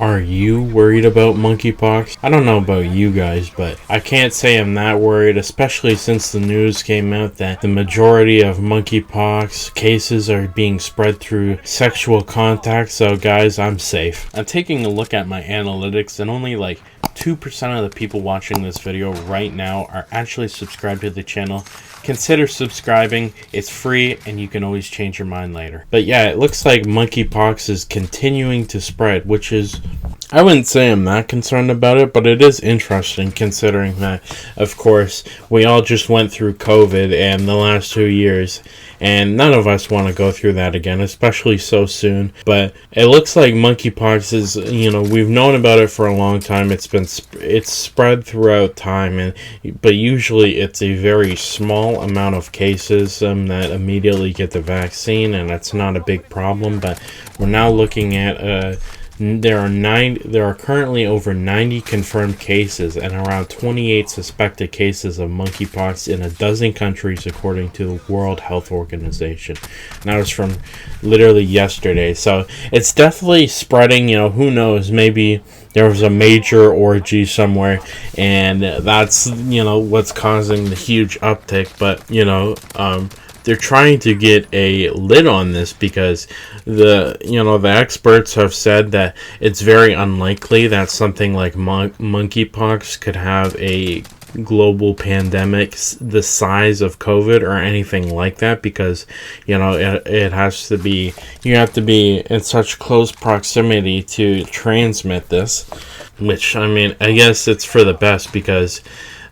Are you worried about monkeypox? I don't know about you guys, but I can't say I'm that worried, especially since the news came out that the majority of monkeypox cases are being spread through sexual contact. So guys, I'm safe. I'm taking a look at my analytics, and only like 2% of the people watching this video right now are actually subscribed to the channel. Consider subscribing. It's free and you can always change your mind later. But yeah, it looks like monkeypox is continuing to spread, which is, I wouldn't say I'm that concerned about it, but it is interesting considering that, of course, we all just went through COVID in the last 2 years, and none of us want to go through that again, especially so soon. But it looks like monkeypox is, we've known about it for a long time. It's spread throughout time, but usually it's a very small amount of cases that immediately get the vaccine, and it's not a big problem. But we're now looking at there are currently over 90 confirmed cases and around 28 suspected cases of monkeypox in a dozen countries, according to the World Health Organization. And that was from literally yesterday. So it's definitely spreading. Who knows? Maybe there was a major orgy somewhere, and that's what's causing the huge uptick. But they're trying to get a lid on this because the experts have said that it's very unlikely that something like monkeypox could have a global pandemic the size of COVID or anything like that, because it has to be, you have to be in such close proximity to transmit this, which I guess it's for the best, because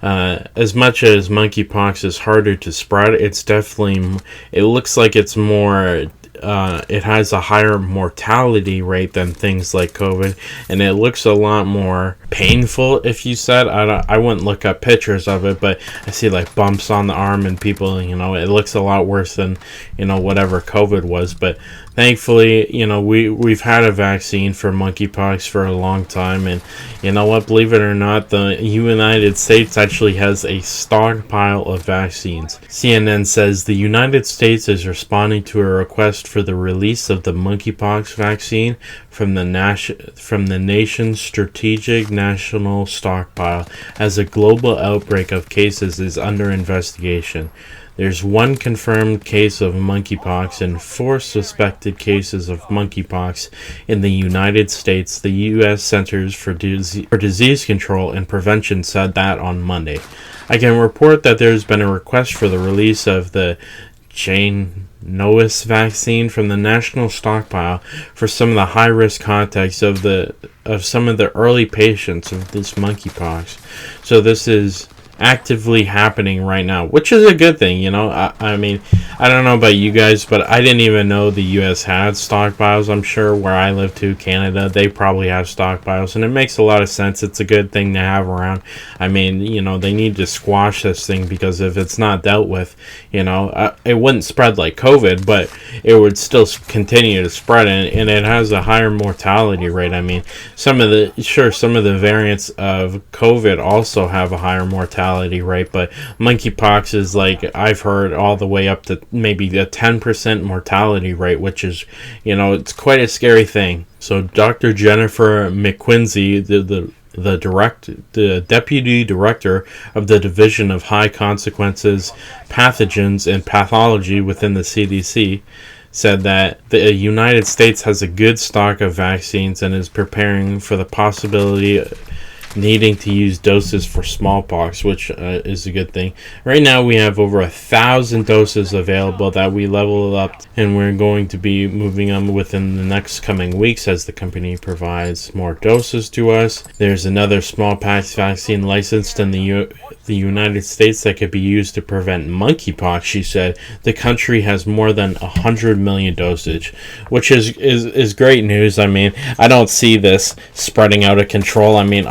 as much as monkeypox is harder to spread, it looks like it's more, it has a higher mortality rate than things like COVID, and it looks a lot more painful. If you said, I wouldn't look up pictures of it, but I see like bumps on the arm and people, it looks a lot worse than, whatever COVID was. But thankfully, we've had a vaccine for monkeypox for a long time, and believe it or not, the United States actually has a stockpile of vaccines. CNN says the United States is responding to a request for the release of the monkeypox vaccine from the nation's strategic national stockpile, as a global outbreak of cases is under investigation. There's 1 confirmed case of monkeypox and 4 suspected cases of monkeypox in the United States, the U.S. Centers for Disease Control and Prevention said that on Monday. I can report that there's been a request for the release of the Nois vaccine from the national stockpile for some of the high-risk contacts of some of the early patients of this monkeypox. So this is actively happening right now, which is a good thing. I mean, I don't know about you guys, but I didn't even know the US had stockpiles. I'm sure where I live too, Canada, they probably have stockpiles, and it makes a lot of sense. It's a good thing to have around. I mean, they need to squash this thing, because if it's not dealt with, it wouldn't spread like COVID, but it would still continue to spread, and it has a higher mortality rate. I mean, some of the variants of COVID also have a higher mortality rate, but monkeypox is, like I've heard, all the way up to maybe a 10% mortality rate, which is, it's quite a scary thing. So Dr. Jennifer McQuincy, the deputy director of the Division of High Consequences Pathogens and Pathology within the CDC, said that the United States has a good stock of vaccines and is preparing for the possibility needing to use doses for smallpox, which is a good thing. Right now we have over 1,000 doses available that we leveled up, and we're going to be moving them within the next coming weeks as the company provides more doses to us. There's another smallpox vaccine licensed in the United States that could be used to prevent monkeypox, she said. The country has more than 100 million dosage, which is great news. I mean, I don't see this spreading out of control. I mean,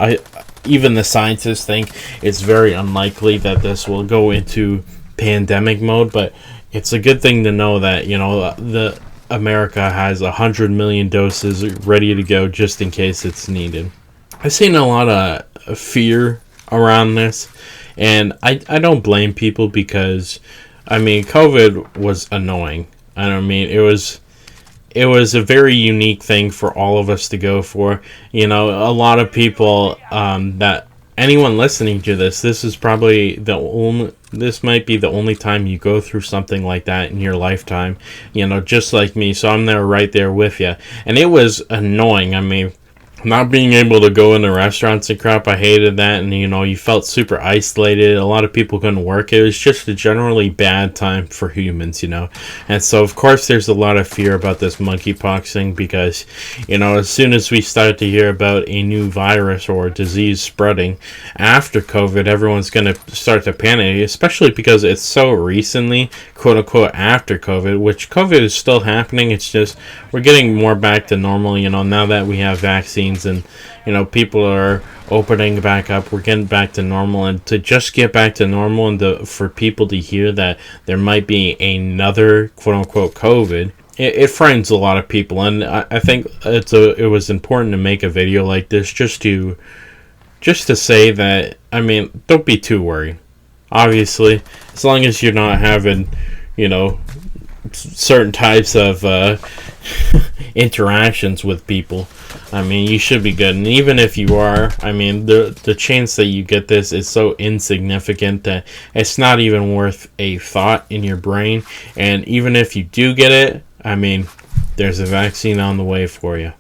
even the scientists think it's very unlikely that this will go into pandemic mode, but it's a good thing to know that, the America has 100 million doses ready to go just in case it's needed. I've seen a lot of fear around this, and I don't blame people, because, I mean, COVID was annoying. I don't mean, it was it was a very unique thing for all of us to go for. You know, a lot of people that anyone listening to this is probably this might be the only time you go through something like that in your lifetime, you know, just like me. So I'm there, right there with you. And it was annoying. I mean, not being able to go into restaurants and crap, I hated that. And, you know, you felt super isolated. A lot of people couldn't work. It was just a generally bad time for humans, you know. And so, of course, there's a lot of fear about this monkeypox thing because, you know, as soon as we start to hear about a new virus or disease spreading after COVID, everyone's going to start to panic, especially because it's so recently, quote unquote, after COVID, which COVID is still happening. It's just we're getting more back to normal, you know, now that we have vaccines. And, you know, people are opening back up, we're getting back to normal. And to just get back to normal and for people to hear that there might be another quote-unquote COVID, it frightens a lot of people. And I think it was important to make a video like this just to say that, I mean, don't be too worried. Obviously, as long as you're not having, you know, certain types of interactions with people, I mean, you should be good. And even if you are, I mean, the chance that you get this is so insignificant that it's not even worth a thought in your brain. And even if you do get it, I mean, there's a vaccine on the way for you.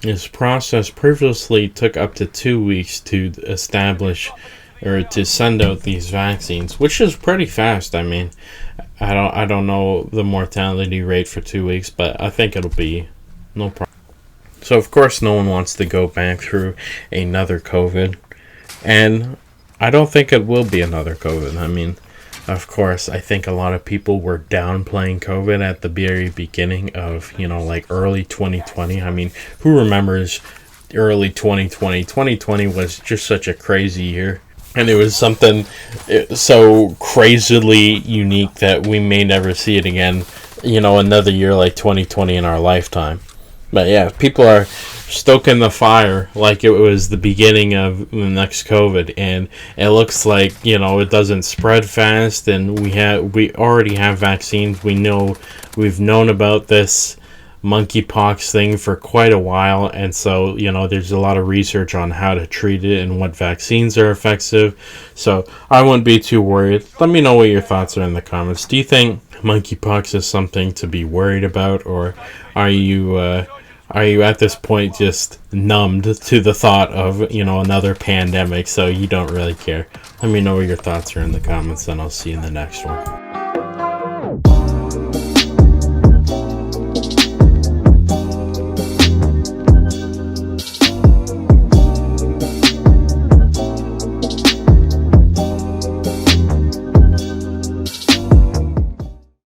This process previously took up to 2 weeks to establish or to send out these vaccines, which is pretty fast. I mean, I don't know the mortality rate for 2 weeks, but I think it'll be no problem. So, of course, no one wants to go back through another COVID. And I don't think it will be another COVID. I mean, of course, I think a lot of people were downplaying COVID at the very beginning of, you know, like early 2020. I mean, who remembers early 2020? 2020 was just such a crazy year. And it was something so crazily unique that we may never see it again, you know, another year like 2020 in our lifetime. But yeah, people are stoking the fire like it was the beginning of the next COVID, and it looks like, you know, it doesn't spread fast, and we already have vaccines. We've known about this monkeypox thing for quite a while, and so, you know, there's a lot of research on how to treat it and what vaccines are effective. So I wouldn't be too worried. Let me know what your thoughts are in the comments. Do you think monkeypox is something to be worried about, or are you at this point just numbed to the thought of, you know, another pandemic, so you don't really care? Let me know what your thoughts are in the comments, and I'll see you in the next one.